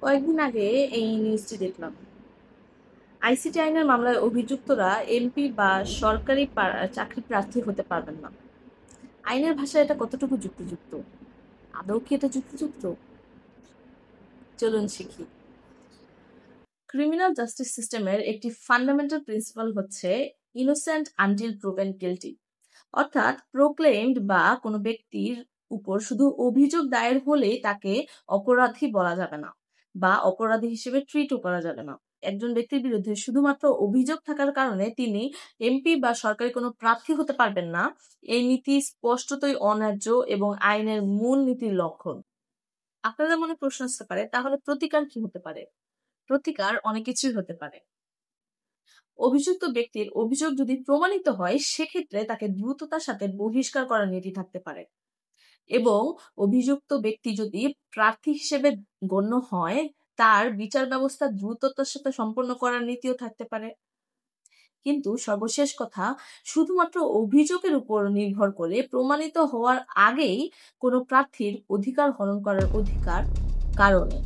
কয়েকদিন আগে এই নিউজটি দেখলাম। আইসিটি আইনের মামলায় অভিযুক্তরা এমপি বা সরকারি চাকরি প্রার্থী হতে পারবেন না। আইনের ভাষায় এটা কতটুকু যুক্তিযুক্ত? আদৌ কি এটা যুক্তিযুক্ত? চলুন শিখি। ক্রিমিনাল জাস্টিস সিস্টেমের একটি ফান্ডামেন্টাল প্রিন্সিপাল হচ্ছে ইনোসেন্ট আনটিল প্রুভেন গিলটি। অর্থাৎ প্রোক্লেমড বা কোনো ব্যক্তির উপর শুধু অভিযোগ দায়ের হলেই তাকে অপরাধী বলা যাবে না বা অপরাধী হিসেবে ট্রিটও করা যাবে না। একজন ব্যক্তির বিরুদ্ধে শুধুমাত্র অভিযোগ থাকার কারণে তিনি এমপি বা সরকারি কোনো প্রার্থী হতে পারবেন না, এই নীতি স্পষ্টতই অন্যায্য এবং আইনের মূল নীতির লঙ্ঘন। আপনাদের মনে প্রশ্ন আসতে পারে, তাহলে প্রতিকার কি হতে পারে? প্রতিকার অনেক কিছুই হতে পারে। অভিযুক্ত ব্যক্তির অভিযোগ যদি প্রমাণিত হয়, সেক্ষেত্রে তাকে দ্রুততার সাথে বহিষ্কার করার নীতি থাকতে পারে এবং অভিযুক্ত ব্যক্তি যদি প্রার্থী হিসেবে গণ্য হয়, তার বিচার ব্যবস্থা দ্রুততার সাথে সম্পন্ন করার নীতিও থাকতে পারে। কিন্তু সর্বশেষ কথা, শুধুমাত্র অভিযোগের উপর নির্ভর করে প্রমাণিত হওয়ার আগেই কোনো প্রার্থীর অধিকার হরণ করার অধিকার কারণে